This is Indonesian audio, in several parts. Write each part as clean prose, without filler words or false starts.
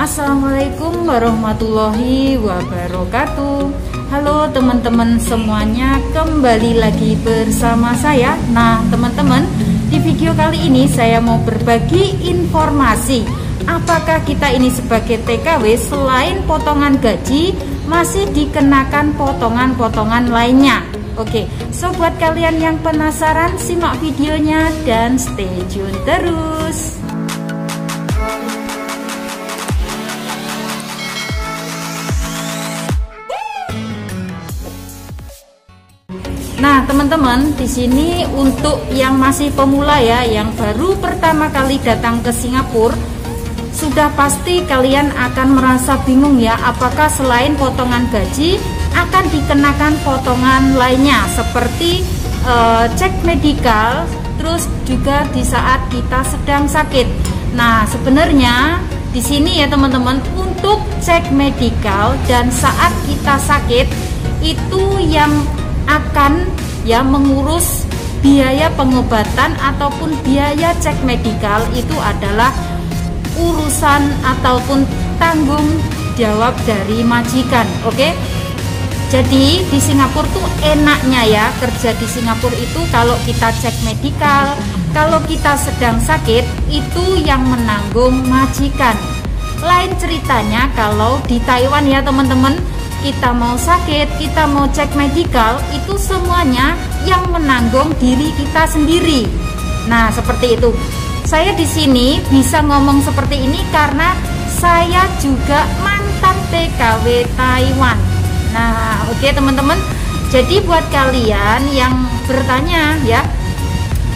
Assalamualaikum warahmatullahi wabarakatuh. Halo teman-teman semuanya, kembali lagi bersama saya. Nah teman-teman, di video kali ini saya mau berbagi informasi apakah kita ini sebagai TKW selain potongan gaji masih dikenakan potongan-potongan lainnya. Oke, so buat kalian yang penasaran, simak videonya dan stay tune terus. Nah teman-teman, di sini untuk yang masih pemula ya, yang baru pertama kali datang ke Singapura, sudah pasti kalian akan merasa bingung ya, apakah selain potongan gaji akan dikenakan potongan lainnya seperti cek medikal, terus juga di saat kita sedang sakit. Nah sebenarnya di sini ya teman-teman, untuk cek medikal dan saat kita sakit itu yang akan ya mengurus biaya pengobatan ataupun biaya cek medikal itu adalah urusan ataupun tanggung jawab dari majikan. Oke, jadi di Singapura tuh enaknya ya, kerja di Singapura itu kalau kita cek medikal, kalau kita sedang sakit itu yang menanggung majikan. Lain ceritanya kalau di Taiwan ya teman-teman, kita mau sakit, kita mau cek medikal, itu semuanya yang menanggung diri kita sendiri. Nah, seperti itu. Saya di sini bisa ngomong seperti ini karena saya juga mantan TKW Taiwan. Nah, oke teman-teman. Jadi buat kalian yang bertanya ya,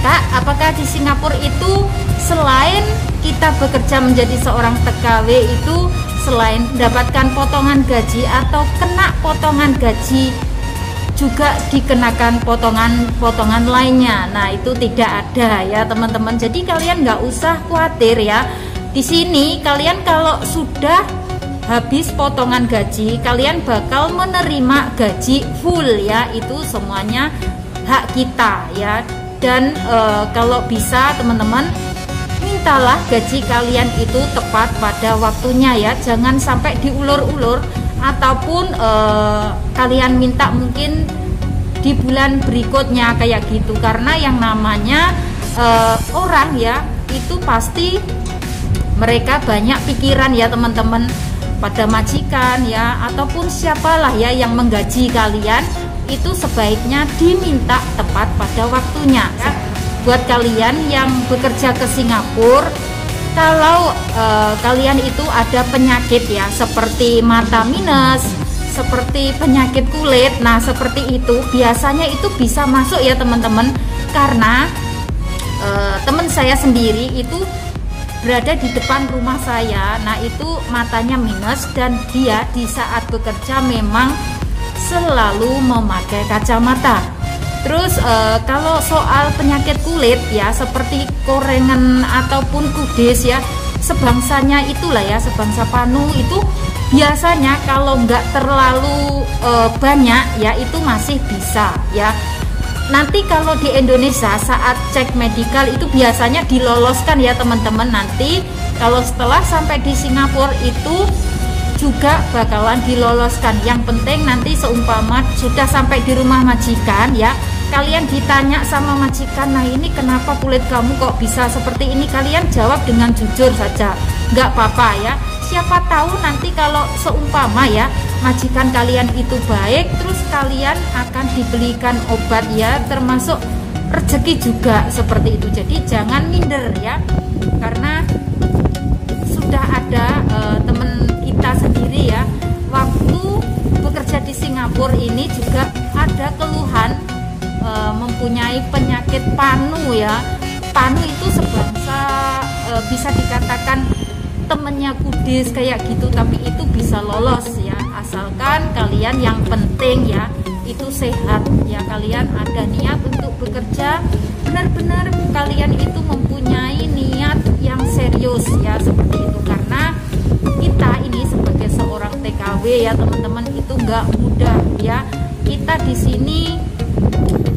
Kak, apakah di Singapura itu selain kita bekerja menjadi seorang TKW itu selain mendapatkan potongan gaji atau kena potongan gaji juga dikenakan potongan-potongan lainnya? Nah itu tidak ada ya teman-teman. Jadi kalian nggak usah khawatir ya. Di sini kalian kalau sudah habis potongan gaji, kalian bakal menerima gaji full ya. Itu semuanya hak kita ya. Dan kalau bisa teman-teman, mintalah gaji kalian itu tepat pada waktunya ya, jangan sampai diulur-ulur ataupun kalian minta mungkin di bulan berikutnya kayak gitu, karena yang namanya orang ya itu pasti mereka banyak pikiran ya teman-teman pada majikan ya ataupun siapalah ya yang menggaji kalian, itu sebaiknya diminta tepat pada waktunya ya. Buat kalian yang bekerja ke Singapura, kalau kalian itu ada penyakit ya seperti mata minus, seperti penyakit kulit, nah seperti itu biasanya itu bisa masuk ya teman-teman, karena teman saya sendiri itu berada di depan rumah saya. Nah itu matanya minus dan dia di saat bekerja memang selalu memakai kacamata. Terus kalau soal penyakit kulit ya seperti korengan ataupun kudis ya, sebangsanya itulah ya, sebangsa panu itu biasanya kalau nggak terlalu banyak ya itu masih bisa ya. Nanti kalau di Indonesia saat cek medikal itu biasanya diloloskan ya teman-teman. Nanti kalau setelah sampai di Singapura itu juga bakalan diloloskan. Yang penting nanti seumpama sudah sampai di rumah majikan ya, kalian ditanya sama majikan, nah ini kenapa kulit kamu kok bisa seperti ini, kalian jawab dengan jujur saja, nggak apa-apa ya. Siapa tahu nanti kalau seumpama ya majikan kalian itu baik, terus kalian akan dibelikan obat ya, termasuk rezeki juga seperti itu. Jadi jangan minder ya, karena sudah ada temen kita sendiri ya, waktu bekerja di Singapura ini juga ada keluhan mempunyai penyakit panu ya. Panu itu sebangsa bisa dikatakan temennya kudis kayak gitu, tapi itu bisa lolos ya, asalkan kalian yang penting ya itu sehat ya, kalian ada niat untuk bekerja, benar-benar kalian itu mempunyai niat yang serius ya, seperti itu. Karena kita ini sebagai seorang TKW ya teman-teman itu nggak mudah ya. Kita di sini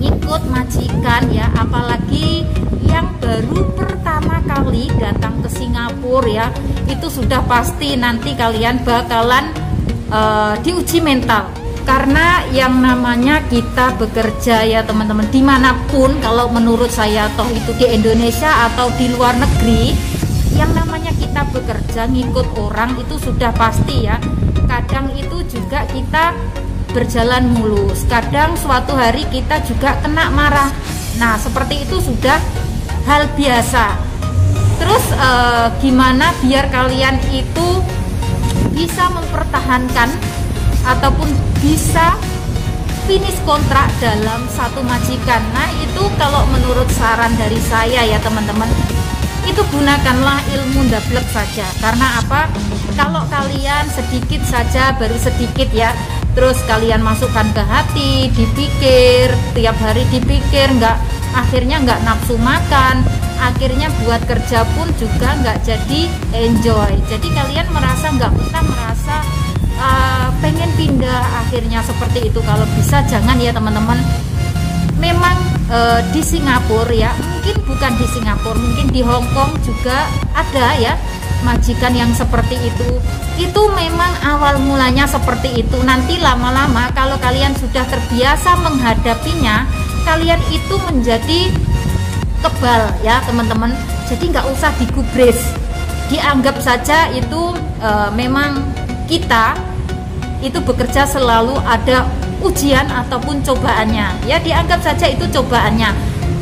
ikut majikan ya, apalagi yang baru pertama kali datang ke Singapura ya, itu sudah pasti nanti kalian bakalan diuji mental. Karena yang namanya kita bekerja ya teman-teman, dimanapun, kalau menurut saya toh itu di Indonesia atau di luar negeri, yang namanya kita bekerja ngikut orang itu sudah pasti ya. Kadang itu juga kita berjalan mulus, kadang suatu hari kita juga kena marah. Nah seperti itu sudah hal biasa. Terus gimana biar kalian itu bisa mempertahankan ataupun bisa finish kontrak dalam satu majikan? Nah itu kalau menurut saran dari saya ya teman-teman, itu gunakanlah ilmu ndablek saja. Karena apa? Kalau kalian sedikit saja, baru sedikit ya, terus kalian masukkan ke hati, dipikir, tiap hari dipikir, akhirnya nggak nafsu makan, akhirnya buat kerja pun juga nggak jadi enjoy. Jadi kalian merasa nggak betah, merasa pengen pindah, akhirnya seperti itu. Kalau bisa jangan ya teman-teman. Memang di Singapura ya, mungkin bukan di Singapura, mungkin di Hong Kong juga ada ya majikan yang seperti itu. Itu memang awal mulanya seperti itu. Nanti lama-lama kalau kalian sudah terbiasa menghadapinya, kalian itu menjadi kebal ya teman-teman. Jadi nggak usah digubris, dianggap saja itu memang kita itu bekerja selalu ada ujian ataupun cobaannya ya, dianggap saja itu cobaannya.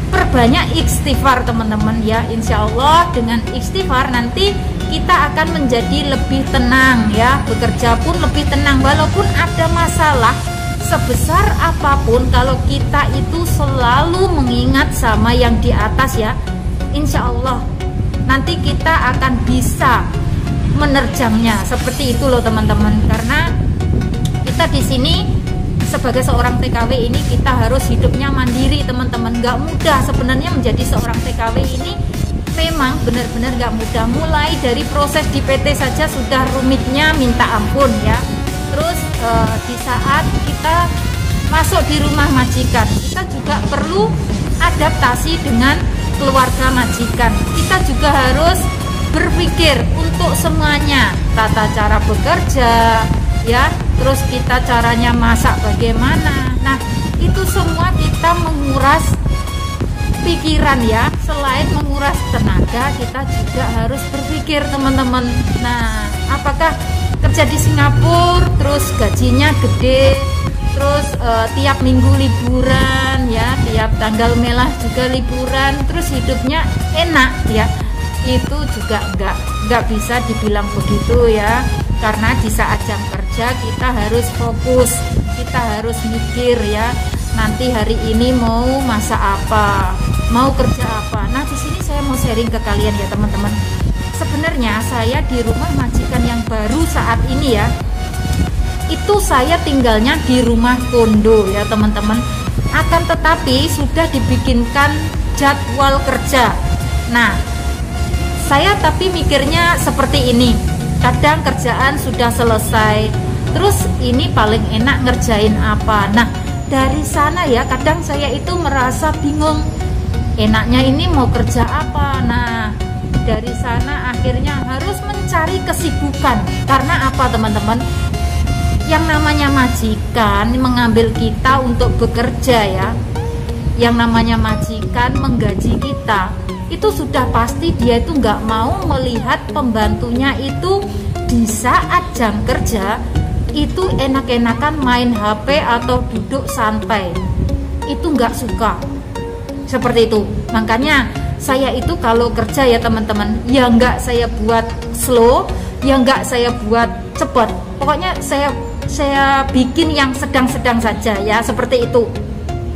Perbanyak istighfar teman-teman ya, insya Allah dengan istighfar nanti kita akan menjadi lebih tenang ya, bekerja pun lebih tenang. Walaupun ada masalah sebesar apapun, kalau kita itu selalu mengingat sama yang di atas ya, insya Allah nanti kita akan bisa menerjangnya. Seperti itu loh teman-teman. Karena kita di sini sebagai seorang TKW ini kita harus hidupnya mandiri teman-teman. Nggak mudah sebenarnya menjadi seorang TKW ini, memang benar-benar nggak mudah. Mulai dari proses di PT saja sudah rumitnya minta ampun ya. Terus di saat kita masuk di rumah majikan, kita juga perlu adaptasi dengan keluarga majikan. Kita juga harus berpikir untuk semuanya, tata cara bekerja ya, terus kita caranya masak bagaimana. Nah itu semua kita menguras pikiran ya. Selain menguras tenaga, kita juga harus berpikir teman-teman. Nah apakah kerja di Singapura terus gajinya gede, terus tiap minggu liburan ya, tiap tanggal merah juga liburan, terus hidupnya enak ya, itu juga nggak bisa dibilang begitu ya. Karena di saat jam kerja kita harus fokus, kita harus mikir ya, nanti hari ini mau masak apa, mau kerja apa. Nah di sini saya mau sharing ke kalian ya teman-teman. Sebenarnya saya di rumah majikan yang baru saat ini ya, itu saya tinggalnya di rumah kondo ya teman-teman. Akan tetapi sudah dibikinkan jadwal kerja. Nah saya tapi mikirnya seperti ini, kadang kerjaan sudah selesai, terus ini paling enak ngerjain apa. Nah dari sana ya kadang saya itu merasa bingung, enaknya ini mau kerja apa. Nah dari sana akhirnya harus mencari kesibukan. Karena apa teman-teman, yang namanya majikan mengambil kita untuk bekerja ya, yang namanya majikan menggaji kita, itu sudah pasti dia itu nggak mau melihat pembantunya itu di saat jam kerja itu enak-enakan main HP atau duduk santai. Itu nggak suka seperti itu. Makanya saya itu kalau kerja ya teman-teman, ya nggak saya buat slow, ya nggak saya buat cepat. Pokoknya saya bikin yang sedang-sedang saja ya, seperti itu.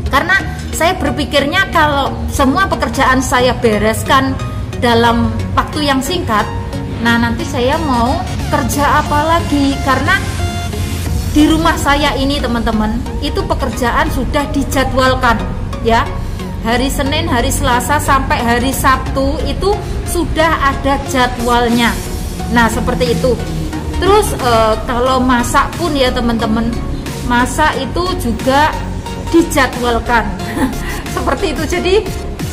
Karena saya berpikirnya kalau semua pekerjaan saya bereskan dalam waktu yang singkat, nah nanti saya mau kerja apa lagi. Karena di rumah saya ini teman-teman, itu pekerjaan sudah dijadwalkan ya. Hari Senin, hari Selasa sampai hari Sabtu itu sudah ada jadwalnya. Nah seperti itu. Terus kalau masak pun ya teman-teman, masak itu juga dijadwalkan seperti itu. Jadi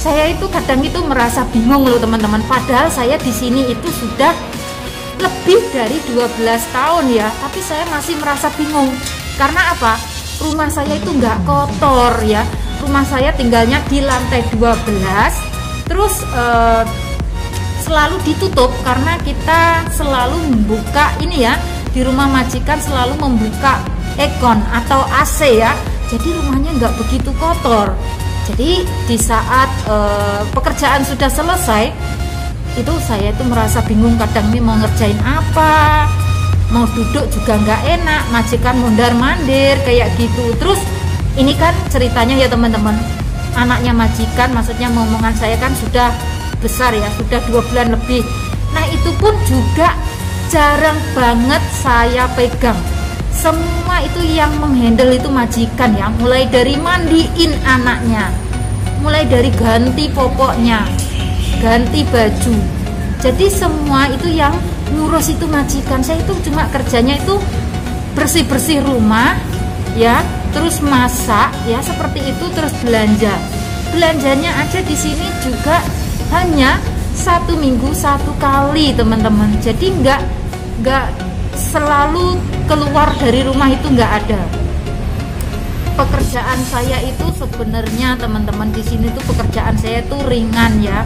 Saya itu kadang itu merasa bingung loh teman-teman, padahal saya di sini itu sudah lebih dari 12 tahun ya, tapi saya masih merasa bingung. Karena apa? Rumah saya itu nggak kotor ya, rumah saya tinggalnya di lantai 12, terus selalu ditutup karena kita selalu membuka ini ya, di rumah majikan selalu membuka aircon atau AC ya, jadi rumahnya nggak begitu kotor. Jadi di saat pekerjaan sudah selesai, itu saya itu merasa bingung, kadang ini mau ngerjain apa, mau duduk juga nggak enak, majikan mondar-mandir kayak gitu. Terus ini kan ceritanya ya teman-teman, anaknya majikan, maksudnya momongan saya kan sudah besar ya, sudah 2 bulan lebih. Nah itu pun juga jarang banget saya pegang. Semua itu yang menghandle itu majikan ya, mulai dari mandiin anaknya, mulai dari ganti popoknya, ganti baju. Jadi semua itu yang ngurus itu majikan. Saya itu cuma kerjanya itu bersih-bersih rumah ya, terus masak ya seperti itu, terus belanja. Belanjanya aja di sini juga hanya 1 minggu 1 kali teman-teman. Jadi nggak selalu keluar dari rumah, itu nggak ada. Pekerjaan saya itu sebenarnya teman-teman di sini tuh pekerjaan saya itu ringan ya.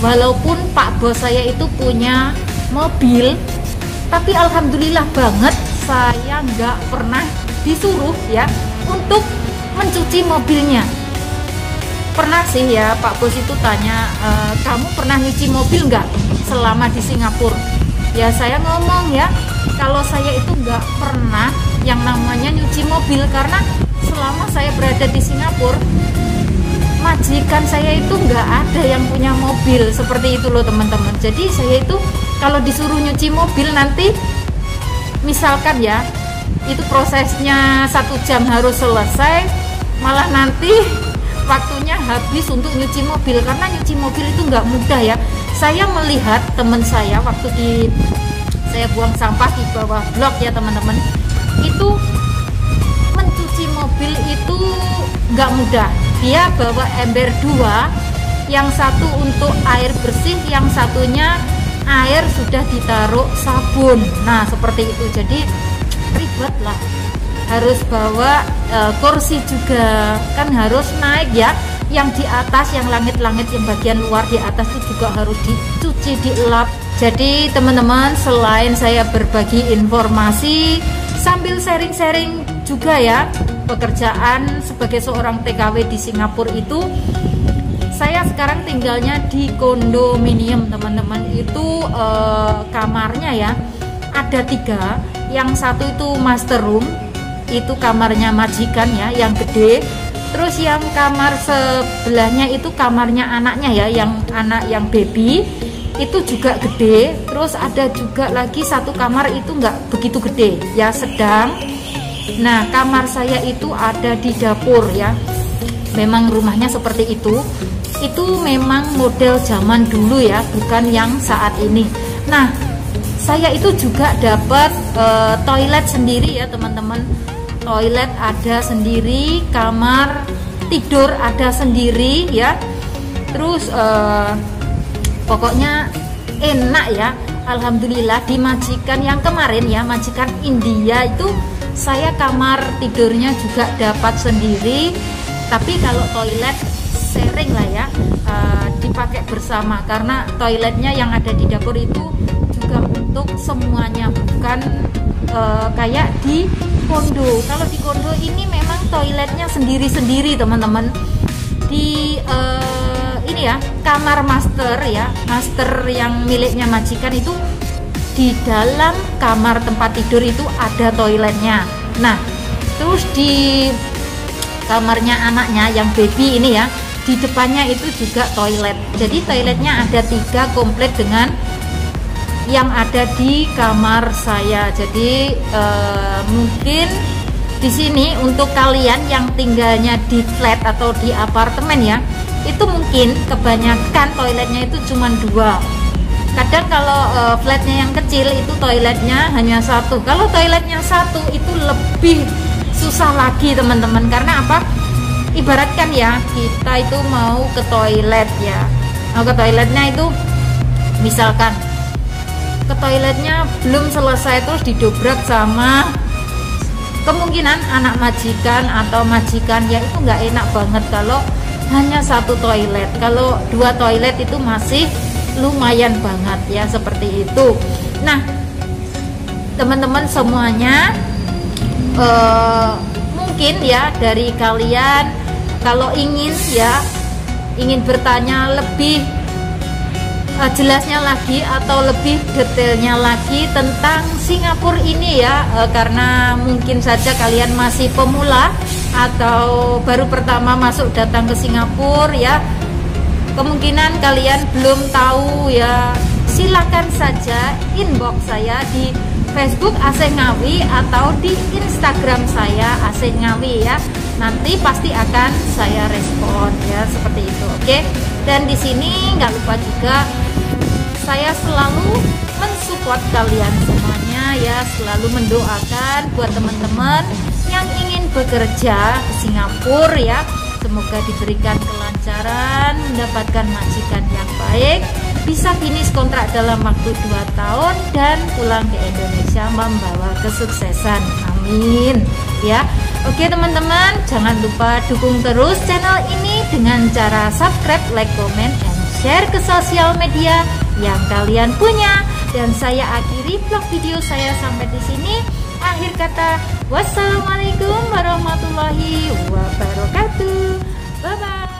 Walaupun Pak Bos saya itu punya mobil, tapi alhamdulillah banget saya nggak pernah disuruh ya untuk mencuci mobilnya. Pernah sih ya Pak Bos itu tanya, kamu pernah nyuci mobil nggak selama di Singapura? Ya saya ngomong ya, kalau saya itu nggak pernah yang namanya nyuci mobil, karena selama saya berada di Singapura, majikan saya itu nggak ada yang punya mobil seperti itu loh teman-teman. Jadi saya itu kalau disuruh nyuci mobil, nanti misalkan ya itu prosesnya 1 jam harus selesai, malah nanti waktunya habis untuk nyuci mobil, karena nyuci mobil itu nggak mudah ya. Saya melihat teman saya waktu saya buang sampah di bawah blok ya teman-teman, itu mencuci mobil itu nggak mudah. Dia bawa ember 2, yang satu untuk air bersih, yang satunya air sudah ditaruh sabun. Nah seperti itu, jadi ribet lah. Harus bawa kursi juga, kan harus naik ya, yang di atas, yang langit-langit, yang bagian luar di atas itu juga harus dicuci, dielap. Jadi teman-teman, selain saya berbagi informasi sambil sharing-sharing juga ya, pekerjaan sebagai seorang TKW di Singapura itu, saya sekarang tinggalnya di kondominium teman-teman. Itu kamarnya ya ada 3, yang satu itu master room, itu kamarnya majikan ya, yang gede. Terus yang kamar sebelahnya itu kamarnya anaknya ya, yang anak yang baby, itu juga gede. Terus ada juga lagi 1 kamar itu nggak begitu gede ya, sedang. Nah kamar saya itu ada di dapur ya, memang rumahnya seperti itu memang model zaman dulu ya, bukan yang saat ini. Nah saya itu juga dapat toilet sendiri ya teman-teman. Toilet ada sendiri, kamar tidur ada sendiri ya. Terus pokoknya enak ya, alhamdulillah. Di majikan yang kemarin ya, majikan India itu, saya kamar tidurnya juga dapat sendiri. Tapi kalau toilet sharing lah ya, dipakai bersama, karena toiletnya yang ada di dapur itu juga untuk semuanya, bukan kayak di kondo. Kalau di kondo ini memang toiletnya sendiri-sendiri teman-teman. Di ini ya, kamar master ya, master yang miliknya majikan itu, di dalam kamar tempat tidur itu ada toiletnya. Nah terus di kamarnya anaknya yang baby ini ya, di depannya itu juga toilet. Jadi toiletnya ada 3 komplit dengan yang ada di kamar saya. Jadi mungkin di sini untuk kalian yang tinggalnya di flat atau di apartemen ya, itu mungkin kebanyakan toiletnya itu cuma 2. Kadang kalau flatnya yang kecil itu toiletnya hanya 1. Kalau toiletnya 1 itu lebih susah lagi teman-teman. Karena apa? ibaratkan ya, kita itu mau ke toilet ya, mau ke toiletnya itu misalkan ke toiletnya belum selesai terus didobrak sama kemungkinan anak majikan atau majikan, ya itu nggak enak banget kalau hanya satu toilet. Kalau 2 toilet itu masih lumayan banget ya, seperti itu. Nah teman-teman semuanya, mungkin ya dari kalian kalau ingin bertanya lebih jelasnya lagi atau lebih detailnya lagi tentang Singapura ini ya, karena mungkin saja kalian masih pemula atau baru pertama masuk datang ke Singapura ya, kemungkinan kalian belum tahu ya, silakan saja inbox saya di Facebook Asih Ngawi atau di Instagram saya Asih Ngawi ya, nanti pasti akan saya respon ya, seperti itu. Oke. Dan di sini nggak lupa juga saya selalu mensupport kalian semuanya ya, selalu mendoakan buat teman-teman yang ingin bekerja ke Singapura ya, semoga diberikan kelancaran, mendapatkan majikan yang baik, bisa finish kontrak dalam waktu 2 tahun dan pulang ke Indonesia membawa kesuksesan. Amin ya. Oke teman-teman, jangan lupa dukung terus channel ini dengan cara subscribe, like, comment, and share ke sosial media yang kalian punya. Dan saya akhiri vlog video saya sampai di sini. Akhir kata, wassalamualaikum warahmatullahi wabarakatuh. Bye bye.